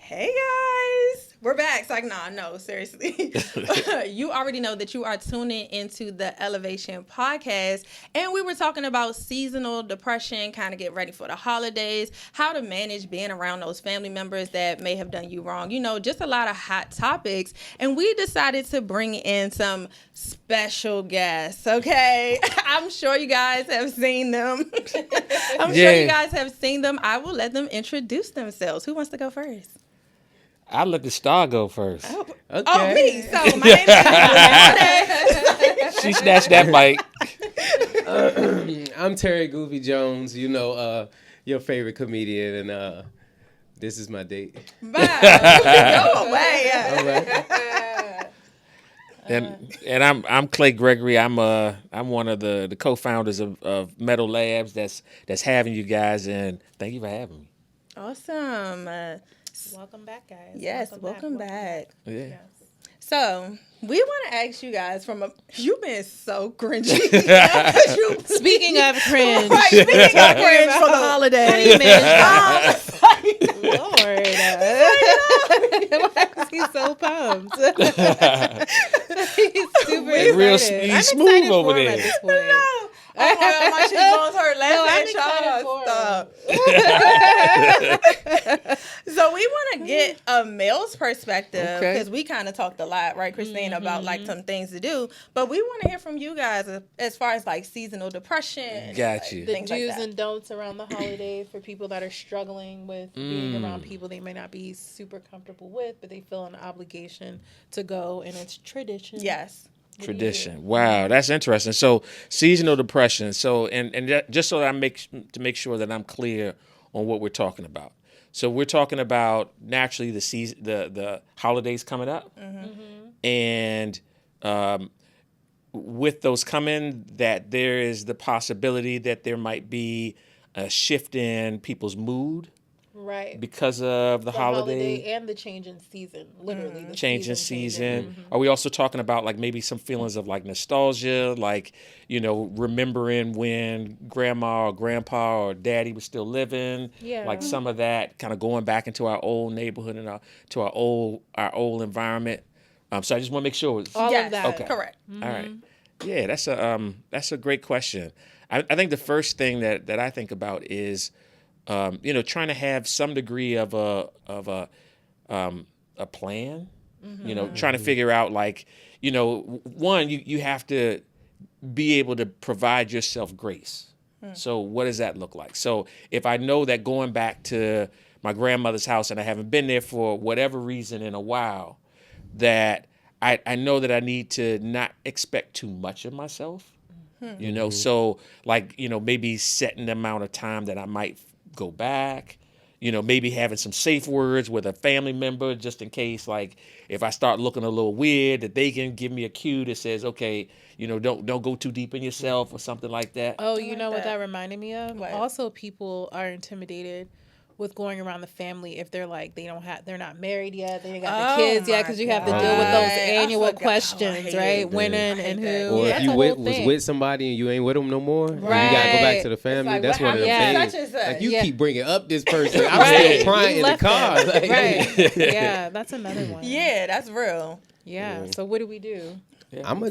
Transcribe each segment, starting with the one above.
Hey guys, we're back. It's like, nah, no, seriously. You already know that you are tuning into the Elevation podcast, and we were talking about seasonal depression, kind of get ready for the holidays, how to manage being around those family members that may have done you wrong. You know, just a lot of hot topics, and we decided to bring in some special guests. Okay, I'm sure you guys have seen them. I'm sure you guys have seen them. I will let them introduce themselves. Who wants to go first? I'll let the star go first. Oh, me. So my name is She snatched that mic. I'm Terry Goofy Jones, your favorite comedian, and this is my date. Wow. Go away. All right. And I'm Clay Gregory. I'm one of the co-founders of Mettle Labs that's having you guys, and thank you for having me. Awesome. Welcome back, guys. Yes, welcome back. Yeah. Yes. So we want to ask you guys you've been so cringy. Speaking of cringe, Right, speaking of cringe for the holidays. how do you manage that? Lord, why is he so pumped? He's super He's real excited. I'm smooth excited over for him there. at this point. No. Oh my God, my cheekbones hurt laughing. I'm So we want to get a male's perspective Okay. because we kind of talked a lot, right, Christine, about like some things to do. But we want to hear from you guys as far as like seasonal depression. Got you. The Things like do's that. and don'ts around the holidays for people that are struggling with being around people they may not be super comfortable with, but they feel an obligation to go, and it's tradition. Yes. Tradition. Wow, that's interesting. So seasonal depression. So and just so that make sure that I'm clear on what we're talking about. So we're talking about naturally the season, the holidays coming up, and with those coming, that there is the possibility that there might be a shift in people's mood Right. because of the holiday. and the change in season, literally. The Change in season. season. Are we also talking about like maybe some feelings of like nostalgia, like, remembering when grandma or grandpa or daddy was still living? Yeah. Like some of that kind of going back into our old neighborhood and to our old environment. So I just want to make sure. All Yes. of that. Okay. Correct. All right. Yeah, that's a great question. I think the first thing that I think about is trying to have some degree of a plan, trying to figure out like, one, you have to be able to provide yourself grace. So what does that look like? So if I know that going back to my grandmother's house and I haven't been there for whatever reason in a while, that I know that I need to not expect too much of myself, so like, maybe setting the amount of time that I might go back, maybe having some safe words with a family member just in case, like if I start looking a little weird, that they can give me a cue that says, okay, don't go too deep in yourself or something like that. Oh, I you like know what that. that reminded me of? What? Also, people are intimidated with going around the family if they're like they're not married yet, they ain't got the kids yet, because you have to deal with those God. I annual forgot. questions, I hate right? it. When I and hate who. that. Or Yeah, if that's you a whole was thing. with somebody and you ain't with them no more, you Right. gotta go back to the It's family. like, That's what one of them happened to things. such and such? Like you Yeah. keep bringing up this person. I'm Right. still crying You in the left car. them. Like, Right. Yeah, that's another one. Yeah, that's real. Yeah. So what do we do? I'm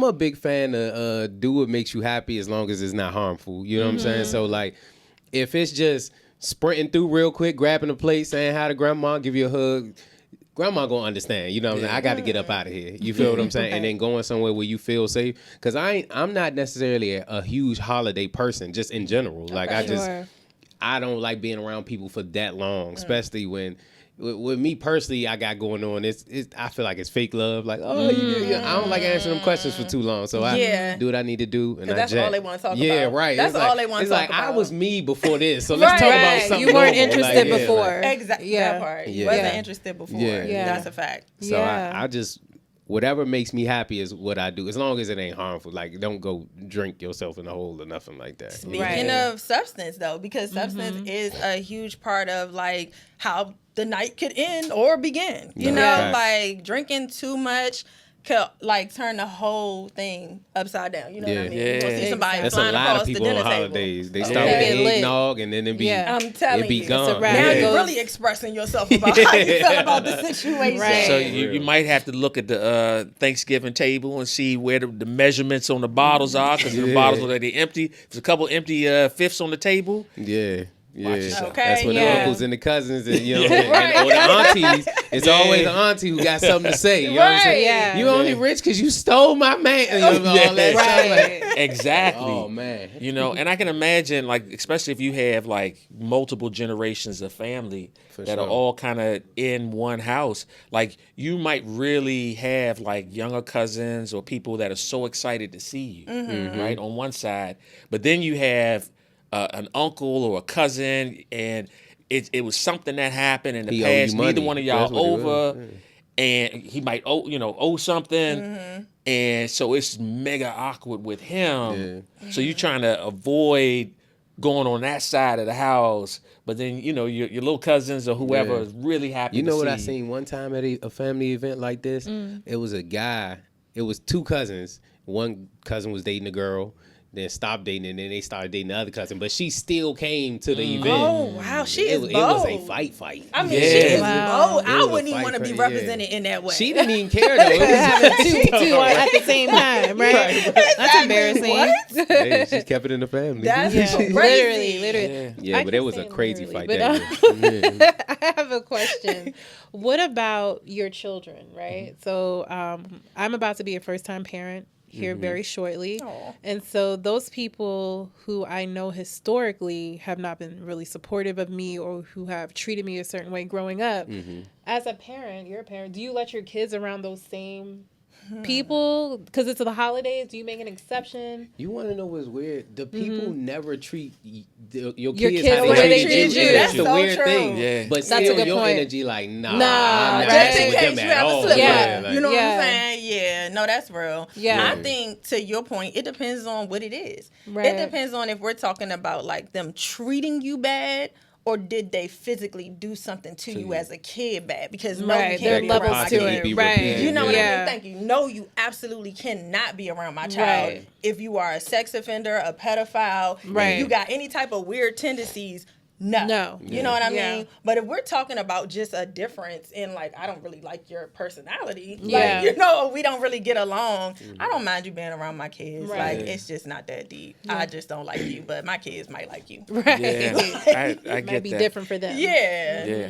a big fan of do what makes you happy as long as it's not harmful. You know what I'm saying? So like, if it's just sprinting through real quick, grabbing a plate, saying hi to grandma, give you a hug, grandma gonna understand. You know what I'm saying? I got to get up out of here. You feel what I'm saying? And then going somewhere where you feel safe. Because I'm not necessarily a huge holiday person, just in general. Like I don't like being around people for that long, especially when. With me personally, I got going on. I feel like it's fake love. Like, I don't like answering them questions for too long. So I do what I need to do, and I that's all they wanna talk Yeah, about. right. That's It's all like, they wanna it's talk like, about. I was me before this, so let's talk about Right. something. You weren't normal. interested Like, before. Exactly. Yeah. That part. You Yeah. wasn't Yeah. interested before. Yeah. That's a fact. So Yeah. I just whatever makes me happy is what I do, as long as it ain't harmful. Like, don't go drink yourself in the hole or nothing like that. Speaking Right. of substance, though, because substance is a huge part of like how the night could end or begin. You know, Facts. like drinking too much could like turn the whole thing upside down. You know what I mean? You're gonna see Yeah. somebody That's a flying lot across of people the on dinner holidays. They table. start with Okay. the Lit. eggnog and then it be Yeah. I'm telling it be you. It's a gone. wrap. Now It you're goes- really expressing yourself about how you feel about the situation. Right. So Yeah. you might have to look at the Thanksgiving table and see where the measurements on the bottles are, because the Yeah. bottles are already empty. There's a couple empty fifths on the table. Yeah. Yeah. yourself. Okay, That's when yeah. the uncles and the cousins and you know what I'm Right. saying? Or the aunties. It's always the auntie who got something to say. You know what I'm saying? Yeah. You only rich because you stole my man. You know, all that stuff. Right. Like, Exactly. oh man. You know, and I can imagine, like, especially if you have like multiple generations of family For that sure. are all kind of in one house, like you might really have like younger cousins or people that are so excited to see you, right, on one side, but then you have an uncle or a cousin, and it was something that happened in the He owe you past. Neither money. one of That's y'all what it was. over, and he might owe something. And so it's mega awkward with him. So you're trying to avoid going on that side of the house, but then your little cousins or whoever Yeah. is really happy. You know to what see I seen one time at a family event like this? It was a guy. It was two cousins. One cousin was dating a girl, then stopped dating, and then they started dating the other cousin. But she still came to the event. Oh wow, she is It bold. was a fight. I mean, Yeah. she is Wow. bold. It I was a wouldn't even fight want to be for- yeah. represented in that way. She didn't even care though. It was Having two at the same time, right? That's embarrassing. What? hey, she kept it in the family. That's Yeah. crazy. Literally. yeah, I but can it was a say crazy literally, fight but, that year. I have a question. What about your children, right? So I'm about to be a first-time parent here very shortly. Aw. And so those people who I know historically have not been really supportive of me or who have treated me a certain way growing up, as a parent, you're a parent, do you let your kids around those same people? Because it's the holidays, do you make an exception? You want to know what's weird? The people never treat your Your kids kids how the they way they treated treated you. That's the That's so weird true. thing. Yeah. But That's a still, good your point. energy like, nah, Nah, I'm not right. Just messing in with case them you at have a all. slip Yeah. up. like- You know what Yeah. I'm saying? Yeah. No, that's real. Yeah. I think, to your point, it depends on what it is. Right. It depends on if we're talking about like them treating you bad, or did they physically do something to you as a kid bad? Because no, Right, you there are can't be levels around my to kid. it. be Right. repeated. You know what I Yeah. mean? Thank you. No, you absolutely cannot be around my child. Right. If you are a sex offender, a pedophile, Right. if you got any type of weird tendencies, no. No. You know what I Yeah. mean? But if we're talking about just a difference in like, I don't really like your personality. Yeah. Like, we don't really get along. I don't mind you being around my kids. Right. Like, it's just not that deep. I just don't like you, but my kids might like you. Right. Yeah, I Might get be that. different for them. Yeah. Yeah.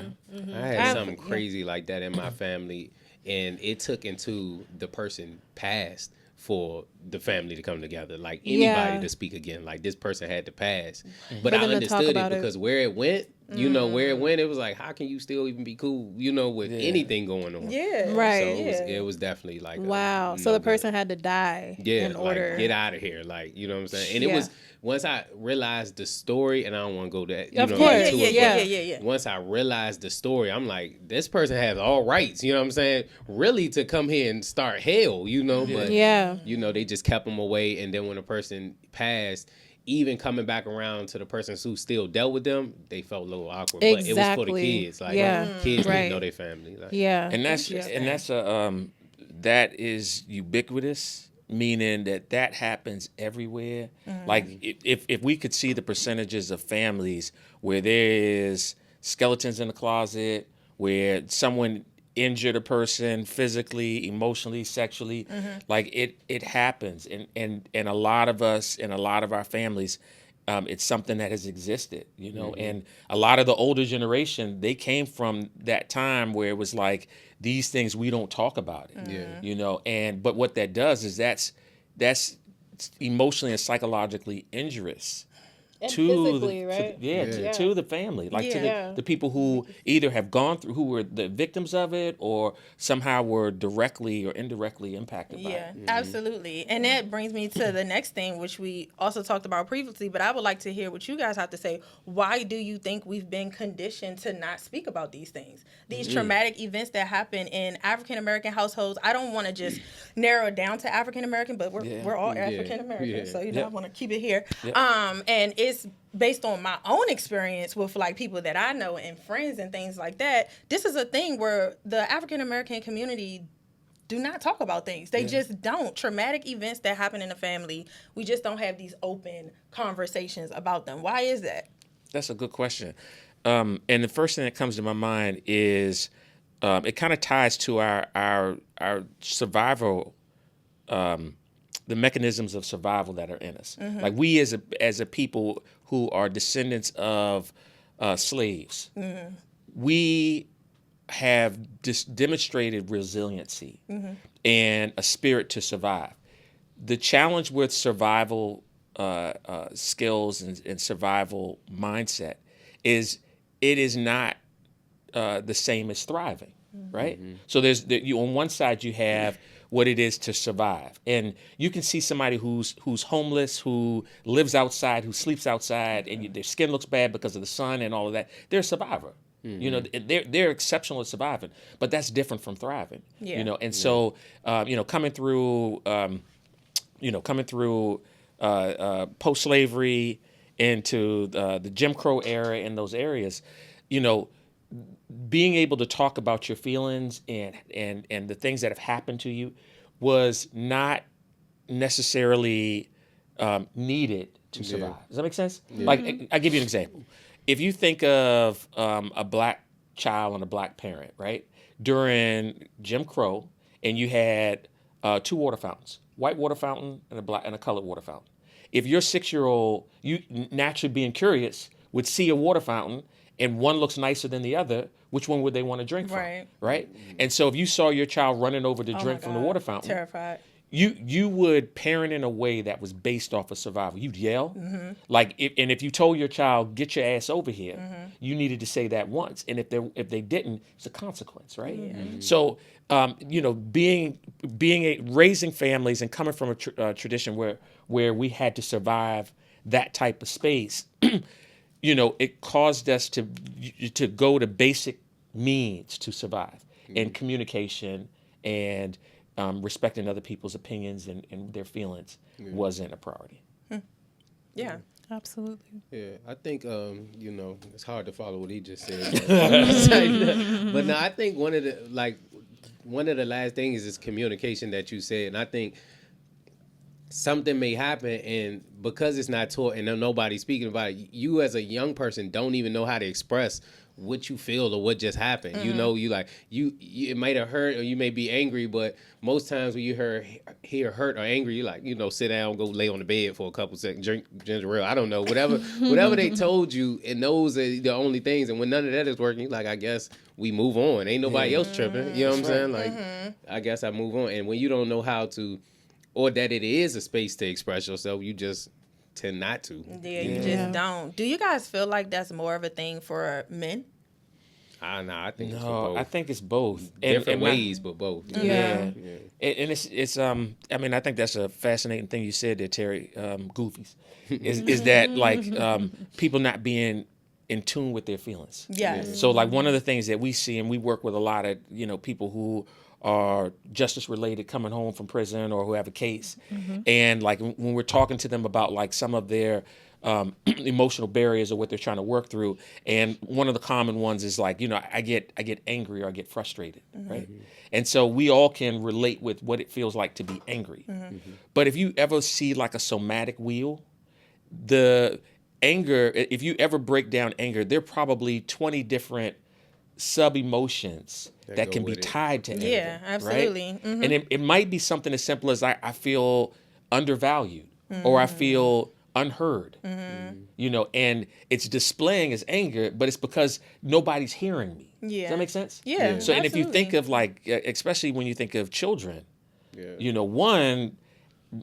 I had I've- something crazy like that in my family, and it took until the person passed for the family to come together. Like anybody Yeah. to speak again. Like this person had to pass, but For I them to talk understood it about it. because where it went, where it went, it was like, how can you still even be cool? With anything going on. Yeah. Right. So Yeah. it was definitely like, Wow. So the person had to die in order. like, get out of here. Like, you know what I'm saying? And it Yeah. was, once I realized the story, and I don't want to go that, Of course. into Yeah, it, yeah, but yeah. once I realized the story, I'm like, this person has all rights, you know what I'm saying? Really to come here and start hell, but Yeah. they just kept them away. And then when a person passed, even coming back around to the person who still dealt with them, they felt a little awkward. But it was for the Exactly. kids. Like, Yeah. kids Right. didn't know their family. Like, Yeah. And that's that is ubiquitous, meaning that happens everywhere. Like if we could see the percentages of families where there is skeletons in the closet, where someone injured a person physically, emotionally, sexually, like it happens, and a lot of us and a lot of our families. It's something that has existed, and a lot of the older generation, they came from that time where it was like these things, we don't talk about it, but what that does is that's emotionally and psychologically injurious And to physically, right? to the family, like to Yeah. the people who either have gone through, who were the victims of it, or somehow were directly or indirectly impacted by Yeah, it. absolutely. And that brings me to the next thing, which we also talked about previously, but I would like to hear what you guys have to say. Why do you think we've been conditioned to not speak about these things? These traumatic events that happen in African-American households. I don't want to just narrow it down to African-American, but we're all African-American, Yeah. so, Yep. I want to keep it here. Yep. And it's based on my own experience with like people that I know and friends and things like that. This is a thing where the African-American community do not talk about things. They just don't. Traumatic events that happen in the family, we just don't have these open conversations about them. Why is that? That's a good question. And the first thing that comes to my mind is it kind of ties to our survival, the mechanisms of survival that are in us. Like we as a people who are descendants of slaves, we have demonstrated resiliency and a spirit to survive. The challenge with survival skills and survival mindset is it is not the same as thriving, right? So you on one side you have what it is to survive, and you can see somebody who's homeless, who lives outside, who sleeps outside, and their skin looks bad because of the sun and all of that. They're a survivor. You know, they're exceptional at surviving, but that's different from thriving. You know, and so coming through post-slavery into the Jim Crow era in those areas, you know, being able to talk about your feelings and the things that have happened to you was not necessarily needed to survive. Does that make sense? Like, I'll give you an example. If you think of a black child and a black parent, right, during Jim Crow, and you had 2 water fountains, white water fountain and a colored water fountain. If your 6-year-old, you naturally being curious, would see a water fountain and one looks nicer than the other, which one would they want to drink from? Right? And so if you saw your child running over to drink from the water fountain, terrified. You would parent in a way that was based off of survival. You'd yell, like, if you told your child, "Get your ass over here," you needed to say that once, and if they didn't, it's a consequence, right? So, raising families and coming from a tradition where we had to survive that type of space, it caused us to go to basic means to survive, and communication and respecting other people's opinions and their feelings wasn't a priority. Yeah. Absolutely. Yeah, I think it's hard to follow what he just said. But no, I think one of the last things is communication that you said, and I think something may happen, and because it's not taught and nobody's speaking about it, you as a young person don't even know how to express what you feel or what just happened. It might have hurt or you may be angry, but most times when you hear hurt or angry, you like, sit down, go lay on the bed for a couple seconds, drink ginger ale. I don't know, whatever they told you, and those are the only things. And when none of that is working, like, I guess we move on. Ain't nobody else tripping. You know what I'm saying? Like, I guess I move on. And when you don't know how to, or that it is a space to express yourself, you just tend not to. Yeah, you just don't. Do you guys feel like that's more of a thing for men? No, I think it's for both. I think it's both. Different ways, but both. Yeah. And it's I think that's a fascinating thing you said there, Terry. Goofies. Is that like people not being in tune with their feelings? Yes. So like one of the things that we see, and we work with a lot of people who are justice related, coming home from prison or who have a case, and like when we're talking to them about like some of their emotional barriers or what they're trying to work through, and one of the common ones is like, I get angry or I get frustrated, right? And so we all can relate with what it feels like to be angry. But if you ever see like a somatic wheel, the anger, if you ever break down anger, there are probably 20 different sub-emotions that can be tied to anger. Yeah, absolutely. Right? And it might be something as simple as I feel undervalued or I feel unheard, and it's displaying as anger, but it's because nobody's hearing me. Yeah. Does that make sense? Yeah. So, and if you think of like, especially when you think of children,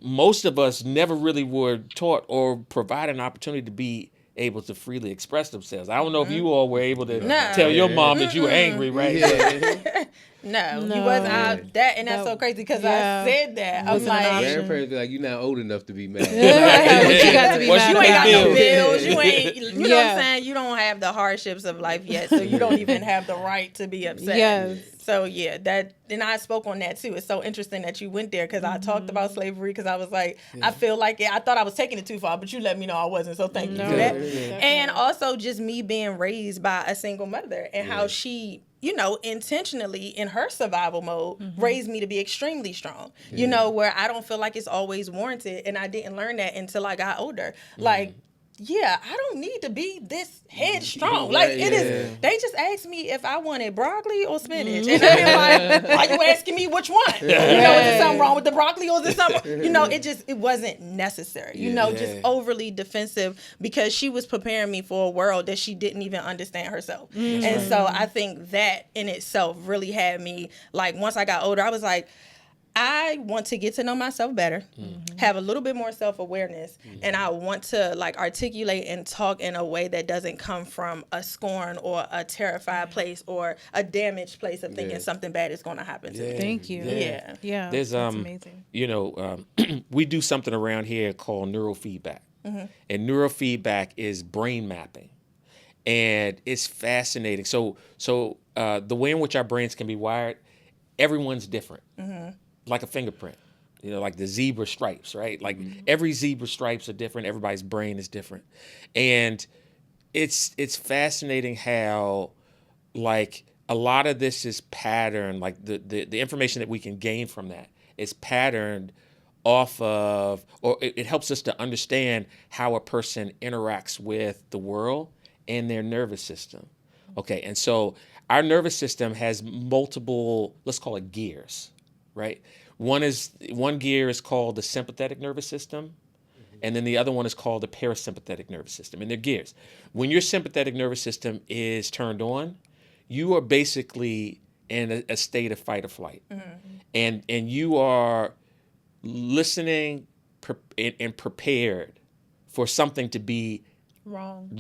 most of us never really were taught or provided an opportunity to be able to freely express themselves. I don't know if you all were able to tell your mom that you were angry, right? No, you wasn't out that, and that's so crazy because I said that. I'm like, grandparents be like, "You're not old enough to be mad." What you got to be mad you ain't got about? no bills. You ain't, you know what I'm saying? You don't have the hardships of life yet, so you don't even have the right to be upset. Yes. So yeah, and I spoke on that too. It's so interesting that you went there because I talked about slavery because I was like, I feel like I thought I was taking it too far, but you let me know I wasn't. So thank you for that. And also just me being raised by a single mother and how she, intentionally in her survival mode raised me to be extremely strong, where I don't feel like it's always warranted. And I didn't learn that until I got older. Like, yeah, I don't need to be this headstrong. Like, it is. They just asked me if I wanted broccoli or spinach. And I've been like, why you asking me which one? Is there something wrong with the broccoli or is there something? It wasn't necessary. Just overly defensive because she was preparing me for a world that she didn't even understand herself. And so I think that in itself really had me, like, once I got older, I was like, I want to get to know myself better, have a little bit more self-awareness, and I want to like articulate and talk in a way that doesn't come from a scorn or a terrified place or a damaged place of thinking something bad is going to happen to me. Thank you. Yeah. There's that's amazing. We do something around here called neurofeedback, and neurofeedback is brain mapping, and it's fascinating. So the way in which our brains can be wired, everyone's different. Like a fingerprint, like the zebra stripes, right? Like every zebra stripes are different. Everybody's brain is different. And it's fascinating how like a lot of this is patterned, like the information that we can gain from that is patterned off of, or it helps us to understand how a person interacts with the world and their nervous system. Okay, and so our nervous system has multiple, let's call it gears. Right? One gear is called the sympathetic nervous system, and then the other one is called the parasympathetic nervous system, and they're gears. When your sympathetic nervous system is turned on, you are basically in a state of fight or flight, and you are listening and prepared for something to be wrong,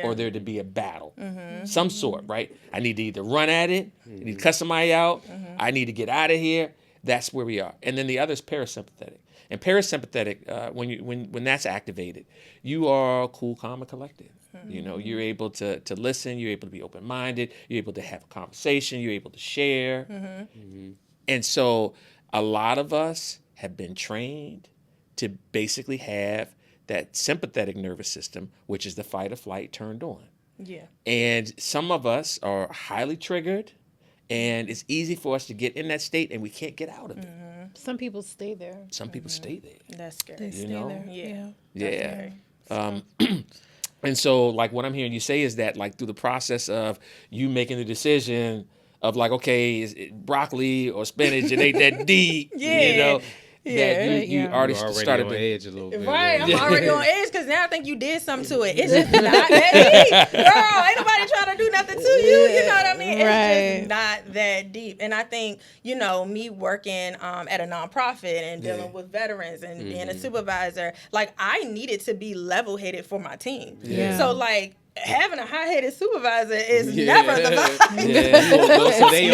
or there to be a battle, some sort, right? I need to either run at it, I need to cut somebody out, I need to get out of here. That's where we are. And then the other is parasympathetic. And parasympathetic, when that's activated, you are cool, calm, and collected. You're able to listen, you're able to be open-minded, you're able to have a conversation, you're able to share. And so a lot of us have been trained to basically have that sympathetic nervous system, which is the fight or flight, turned on. Yeah. And some of us are highly triggered, and it's easy for us to get in that state, and we can't get out of it. Some people stay there. Some people stay there. That's scary. They stay there. Yeah. And so, like, what I'm hearing you say is that, like, through the process of you making the decision of, like, okay, is it broccoli or spinach? It ain't that deep, that you already started on edge a little bit. Right, I'm already on edge because now I think you did something to it. It's just not that deep. Girl, ain't nobody trying to do nothing to you. You know what I mean? It's just not that deep. And I think, me working at a nonprofit and dealing with veterans and being a supervisor, like, I needed to be level-headed for my team. Yeah. So, like, having a high-headed supervisor is never the vibe. It's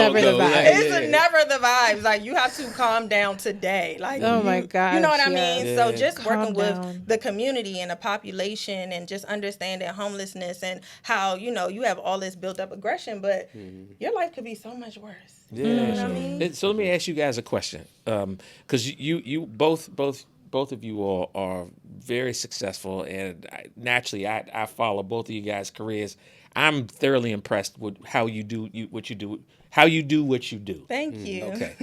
never the vibes. Like, you have to calm down today. Like, oh my God, you know what I mean? So just working with the community and the population and just understanding homelessness and how, you have all this built up aggression, but your life could be so much worse. Yeah. You know what I mean? So let me ask you guys a question, because you both of you all are very successful, and naturally I follow both of you guys' careers. I'm thoroughly impressed with how you do what you do. Thank you. Okay.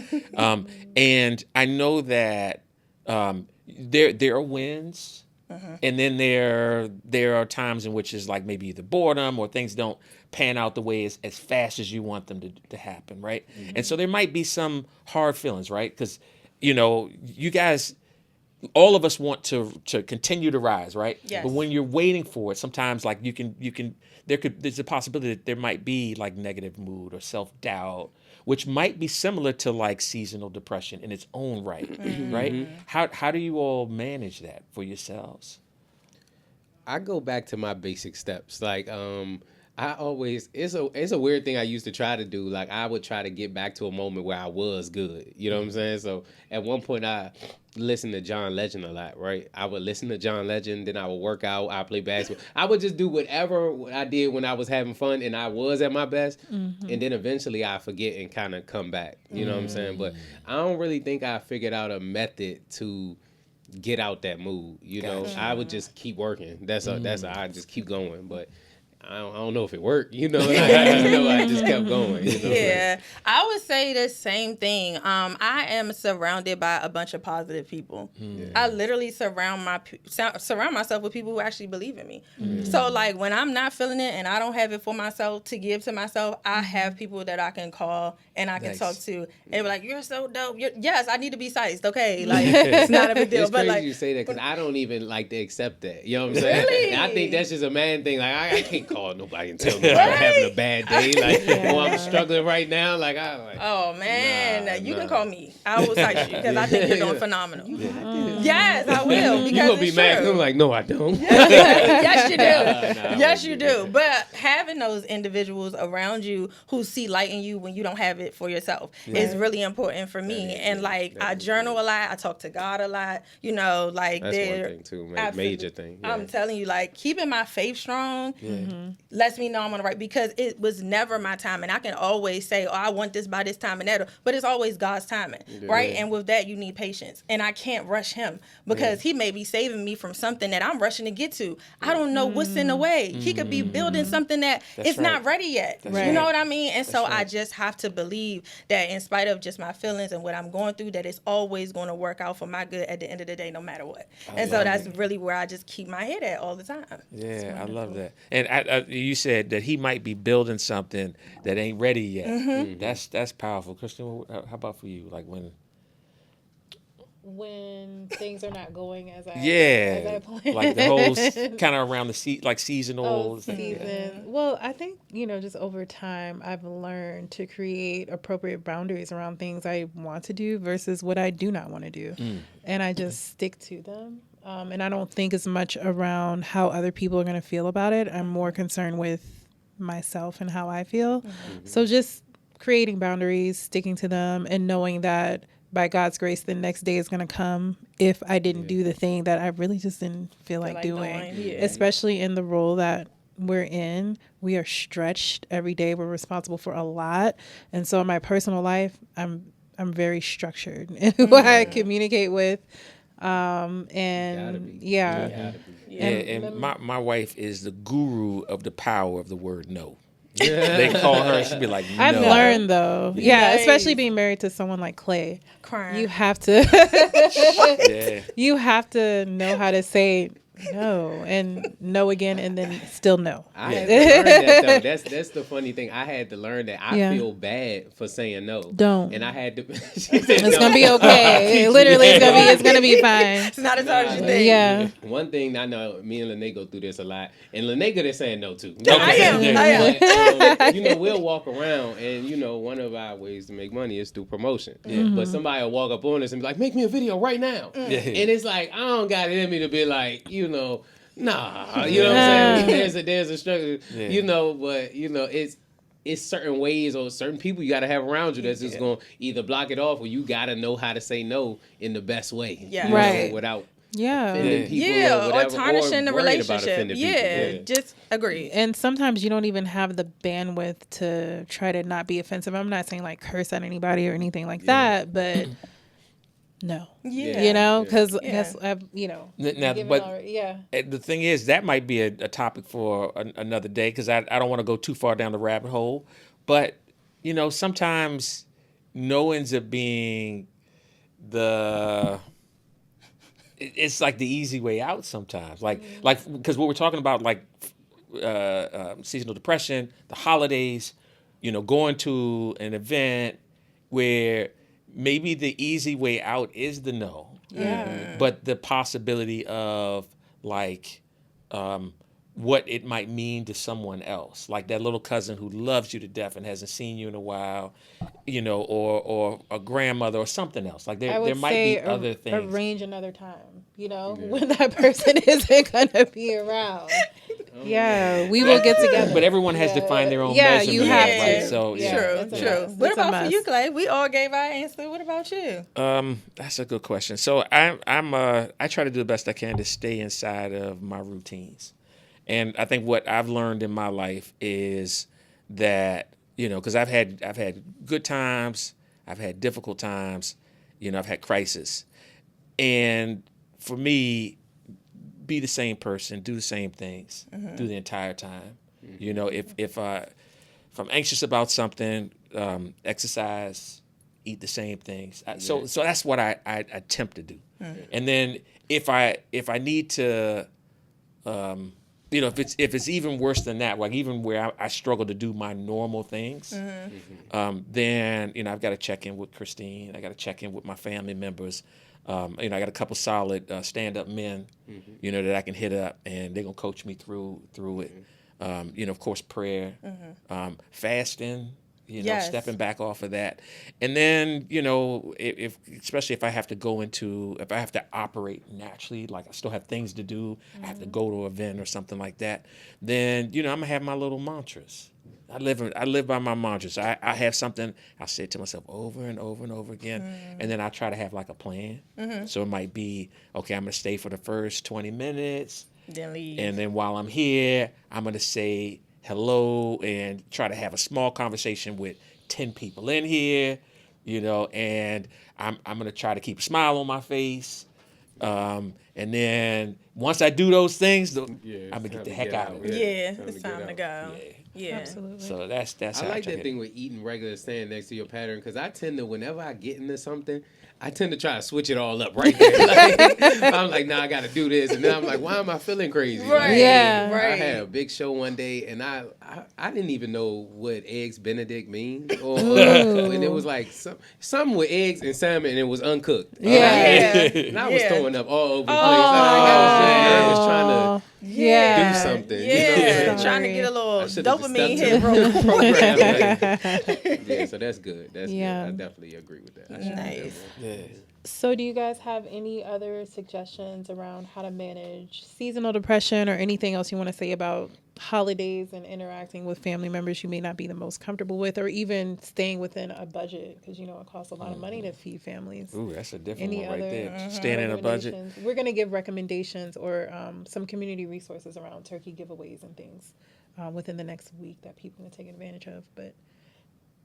And I know that there are wins, and then there are times in which it's like maybe either boredom or things don't pan out the way as fast as you want them to happen, right? And so there might be some hard feelings, right? Because you guys, all of us want to continue to rise, right? Yes. But when you're waiting for it, sometimes like there's a possibility that there might be like negative mood or self-doubt, which might be similar to like seasonal depression in its own right, right? How do you all manage that for yourselves? I go back to my basic steps. Like, I always, it's a weird thing I used to try to do. Like, I would try to get back to a moment where I was good. You know what I'm saying? So at one point I listened to John Legend a lot, right? I would listen to John Legend, then I would work out, I play basketball. I would just do whatever I did when I was having fun and I was at my best. And then eventually I forget and kind of come back. You know what I'm saying? But I don't really think I figured out a method to get out that mood. You know, I would just keep working. I just keep going. But I don't know if it worked, you know. I just kept going. You know? Yeah, I would say the same thing. I am surrounded by a bunch of positive people. I literally surround myself with people who actually believe in me. So like when I'm not feeling it and I don't have it for myself to give to myself, I have people that I can call and I can talk to. And be like, "You're so dope." Yes, I need to be sized. Okay, like it's not a big deal. It's but crazy like, you say that because I don't even like to accept that. You know what I'm saying? Really? And I think that's just a man thing. Like I can't call nobody and tell me I'm having a bad day. Like, I'm struggling right now. Like, oh man, you nah. can call me. I will cite you because I think you're doing phenomenal. Yes, I will. Because You gonna be it's mad? true. I'm like, no, I don't. Yes, you do. Nah, Yes, you do. But having those individuals around you who see light in you when you don't have it for yourself is really important for me. And like, I journal a lot. I talk to God a lot. You know, like That's one thing too. Major thing. Yeah. I'm telling you, like, keeping my faith strong lets me know I'm on the right, because it was never my time. And I can always say, oh, I want this by this time and that, but it's always God's timing, right? And with that, you need patience. And I can't rush him because he may be saving me from something that I'm rushing to get to. I don't know what's in the way. He could be building something that it's not ready yet. You know what I mean? And so I just have to believe that in spite of just my feelings and what I'm going through, that it's always going to work out for my good at the end of the day, no matter what. And so that's really where I just keep my head at all the time. Yeah, I love that. And you said that he might be building something that ain't ready yet. That's powerful. Kristen, how about for you? Like when things are not going as I planned. like the whole kind of around the like seasonal season. Well, I think just over time I've learned to create appropriate boundaries around things I want to do versus what I do not want to do, and I just stick to them. And I don't think as much around how other people are going to feel about it. I'm more concerned with myself and how I feel. So just creating boundaries, sticking to them, and knowing that by God's grace, the next day is going to come if I didn't do the thing that I really just didn't feel like doing. Especially in the role that we're in. We are stretched every day. We're responsible for a lot. And so in my personal life, I'm very structured in who I communicate with. And my wife is the guru of the power of the word no. They call her, she'd be like, no. I've learned though. Yeah, especially being married to someone like Clay. Crying. You have to you have to know how to say no and no again and then still no. I had to learn that though. That's the funny thing. I had to learn that. I feel bad for saying no. Don't. And I had to it's gonna be okay. Literally it's gonna be fine. It's not as hard as you think. Yeah. One thing I know, me and Lene go through this a lot. And Lene good at saying no too. I am. But, we'll walk around and one of our ways to make money is through promotion. But somebody will walk up on us and be like, make me a video right now. And it's like, I don't got it in me to be like, nah, you know what I'm saying? There's a struggle, but it's certain ways or certain people you got to have around you that's just going to either block it off or you got to know how to say no in the best way. Yeah. Right. Without Yeah. people or tarnishing the relationship. Yeah, just agree. And sometimes you don't even have the bandwidth to try to not be offensive. I'm not saying like curse at anybody or anything like that, but no. Yeah. Because I've, the thing is, that might be a topic for another day because I don't want to go too far down the rabbit hole. But, sometimes no ends up being it's like the easy way out sometimes. Like because what we're talking about, like seasonal depression, the holidays, going to an event where maybe the easy way out is the no. Yeah. But the possibility of like what it might mean to someone else, like that little cousin who loves you to death and hasn't seen you in a while, or a grandmother or something else. Like there might be other things. Arrange another time, when that person isn't gonna be around. We will get together. But everyone has to find their own measurement. You have right? to. So True. What about for you, Clay? We all gave our answer. What about you? That's a good question. So I try to do the best I can to stay inside of my routines. And I think what I've learned in my life is that, because I've had good times, I've had difficult times, I've had crisis. And for me, be the same person, do the same things through the entire time. You know, if I'm anxious about something, exercise, eat the same things. So that's what I attempt to do. And then if I need to, you know, if it's even worse than that, like even where I struggle to do my normal things, then you know I've got to check in with Christine. I got to check in with my family members. You know, I got a couple solid stand-up men, you know, that I can hit up, and they're gonna coach me through it. You know, of course, prayer, fasting. You know, Yes. stepping back off of that, and then you know, if especially if I have to operate naturally, like I still have things to do, I have to go to an event or something like that, then you know I'm gonna have my little mantras. I live by my mantras. I have something I say to myself over and over and over again, and then I try to have like a plan. So it might be, okay, I'm gonna stay for the first 20 minutes, Then leave. and then while I'm here, I'm gonna say hello and try to have a small conversation with 10 people in here, you know, and I'm gonna try to keep a smile on my face. And then once I do those things, I'm gonna get the heck out of it. Yeah, it's time to go. Yeah. Absolutely. So that's I how like try that to thing with eating regular, staying next to your pattern, because I tend to, whenever I get into something, I tend to try to switch it all up right there. Like, I'm like, nah, I got to do this. And then I'm like, why am I feeling crazy? Right. Like, Yeah. Right. I had a big show one day, and I didn't even know what eggs Benedict mean. And it was like something with eggs and salmon, and it was uncooked. Yeah. And I was Yeah. throwing up all over the place. I was just trying to Yeah. do something. Yeah. You know? Trying to get a little I should've just dopamine stuck hit to real the quick. program. Yeah, so that's good. That's Yeah. good. I definitely agree with that. I should do that Nice. more. Yeah. So, do you guys have any other suggestions around how to manage seasonal depression or anything else you want to say about holidays and interacting with family members you may not be the most comfortable with, or even staying within a budget? Because, you know, it costs a lot of money to feed families. Ooh, that's a different Any one right other there. Staying in a budget. recommendations? We're going to give recommendations or some community resources around turkey giveaways and things within the next week that people can take advantage of. But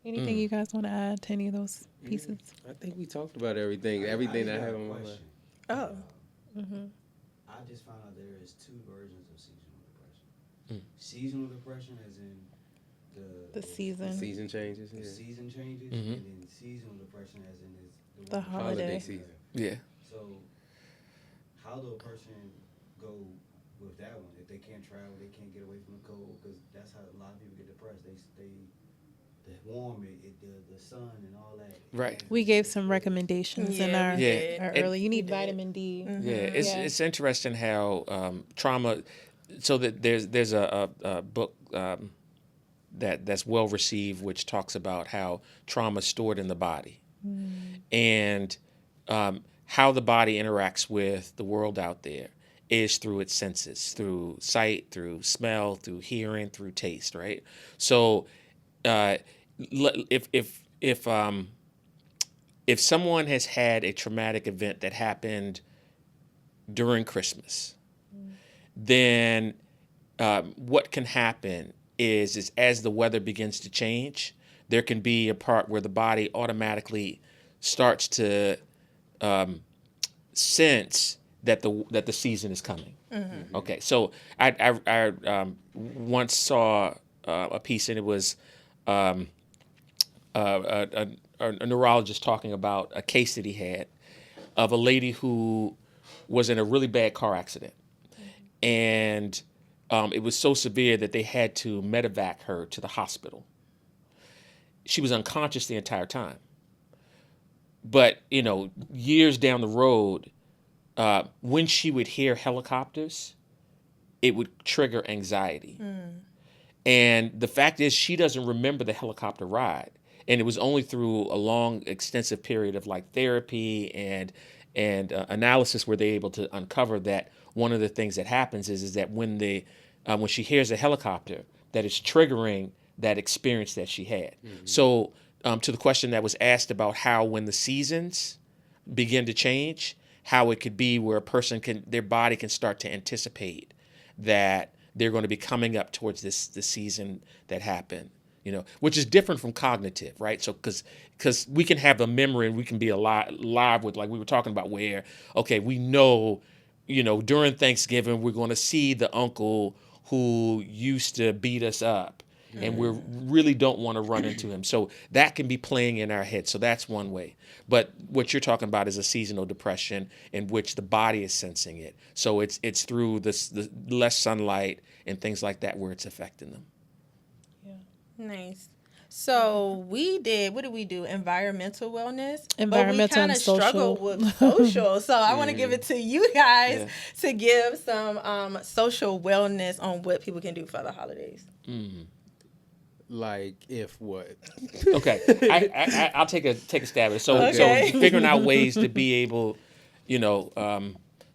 anything you guys want to add to any of those pieces? I think we talked about everything. Everything that I have on my mind. Oh. I just found out there is two versions of seasonal depression. Seasonal depression, as in The season. Season changes. the Yeah. season changes, and then seasonal depression, as in is The one- holiday. season. Yeah. So, how do a person go with that one if they can't travel, they can't get away from the cold? Because that's how a lot of people get depressed. They the warm, the sun, and all that. Right. We gave some recommendations in Yeah, our, we Yeah. did. our And- early. You need We did. vitamin D. Yeah, it's interesting how trauma. So that there's a book that's well received, which talks about how trauma is stored in the body, and how the body interacts with the world out there is through its senses, through sight, through smell, through hearing, through taste. Right. So if someone has had a traumatic event that happened during Christmas, then what can happen is as the weather begins to change, there can be a part where the body automatically starts to sense that the season is coming. Okay, so I once saw a piece, and it was a neurologist talking about a case that he had of a lady who was in a really bad car accident. And it was so severe that they had to medevac her to the hospital. She was unconscious the entire time. But, you know, years down the road, when she would hear helicopters, it would trigger anxiety. And the fact is, she doesn't remember the helicopter ride. And it was only through a long, extensive period of like therapy and analysis were they able to uncover that one of the things that happens is that when she hears a helicopter, that is triggering that experience that she had. So to the question that was asked about how when the seasons begin to change, how it could be where a person their body can start to anticipate that they're going to be coming up towards the season that happened. You know, which is different from cognitive, right? So, because we can have a memory and we can be alive with, like we were talking about, where, okay, we know, you know, during Thanksgiving we're going to see the uncle who used to beat us up. And we really don't want to run into him. So that can be playing in our head. So that's one way. But what you're talking about is a seasonal depression in which the body is sensing it. So it's through the less sunlight and things like that where it's affecting them. Nice. So what did we do? Environmental wellness. Environmental but we kind and of social. struggled with social. So I want to give it to you guys to give some social wellness on what people can do for the holidays. Like if what? Okay, I'll take a stab at it. So figuring out ways to be able,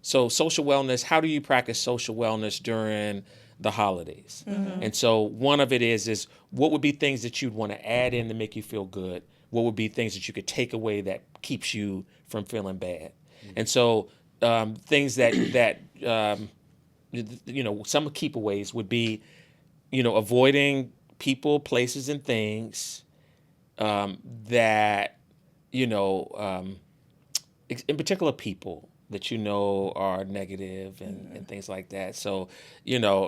so social wellness. How do you practice social wellness during the holidays? And so one of it is what would be things that you'd want to add in to make you feel good? What would be things that you could take away that keeps you from feeling bad? And so things that some keepaways would be, avoiding people, places, and things that, in particular people that are negative and things like that. So,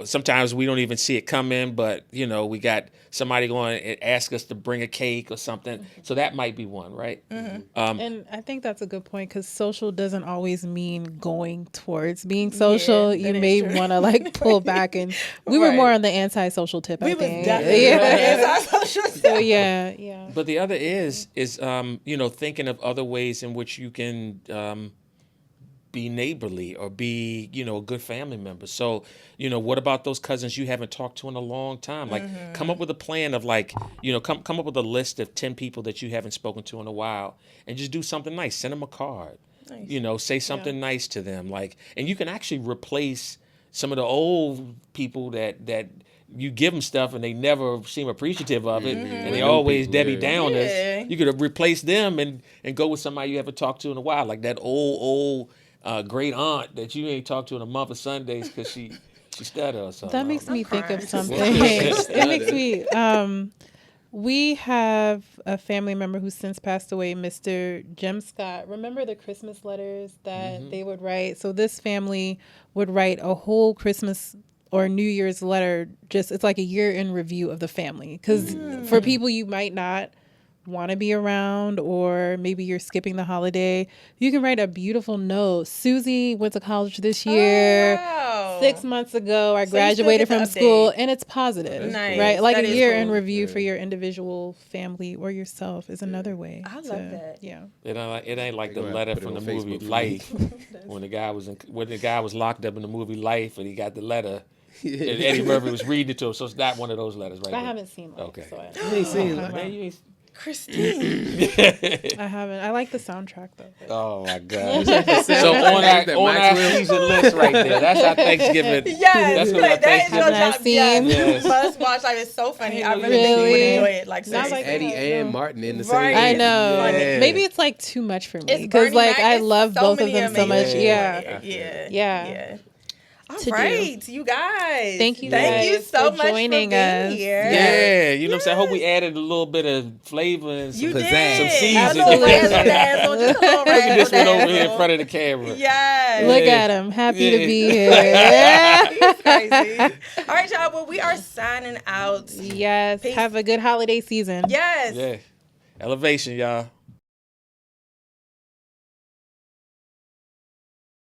sometimes we don't even see it coming, but, we got somebody going and ask us to bring a cake or something. So that might be one, right? And I think that's a good point because social doesn't always mean going towards being social. Yeah, you that may is true. want to pull back. And we were more on the antisocial tip, I We was think. definitely anti-social. So yeah. But the other is thinking of other ways in which you can be neighborly or be, a good family member. So, what about those cousins you haven't talked to in a long time? Like, come up with a plan of come up with a list of 10 people that you haven't spoken to in a while and just do something nice. Send them a card. Nice. Say something nice to them. And you can actually replace some of the old people that you give them stuff and they never seem appreciative of it, and they always Debbie Downers. Yeah. You could replace them and go with somebody you haven't talked to in a while, like that old great aunt that you ain't talked to in a month of Sundays because she stutter or something. That makes me think of something. crying. It makes me. We have a family member who's since passed away, Mr. Jim Scott. Remember the Christmas letters that they would write? So this family would write a whole Christmas or New Year's letter. It's like a year in review of the family. Because for people you might not want to be around, or maybe you're skipping the holiday, you can write a beautiful note. Susie went to college this year. Wow. 6 months ago, I So you still graduated get the from update. school, and it's positive, Nice. right? Like That a is year cool. in review for your individual family or yourself is another way. I love that. Yeah. It ain't like the Go ahead, letter put it from the on movie Facebook for me. Life when the guy was locked up in the movie Life and he got the letter and Eddie Murphy was reading it to him. So it's not one of those letters, right? I there. haven't seen Life, Okay. so You ain't seen it. Man, you ain't. Christine. I haven't. I like the soundtrack though. Oh my God! So on our Maxwell. season list right there, that's our Thanksgiving. Yes, That's what our that is your I've not job. seen. Yes. Yes. Must watch. It's so funny. I really Really? think you would enjoy it. Not Seriously. like Eddie that, and no. Martin in the Right. same. I know. funny. Maybe it's like too much for me It's because Bernie Mac. I It's love so both of many them so much. amazing Yeah. Yeah. Yeah. All To do. right, you guys. Thank you Thank you guys so for much joining for being us. here. Yeah, you know what I'm saying. I hope we added a little bit of flavor and some You Pizzazz. did. Some A season. little Absolutely. razzle-dazzle, just a little Look at this one over here in razzle-dazzle. front of the camera. Yes. Look Yeah. at him. Happy to Yeah. be here. He's crazy. All right, y'all. Well, we are signing out. Yes. Peace. Have a good holiday season. Yes. Yeah, elevation, y'all.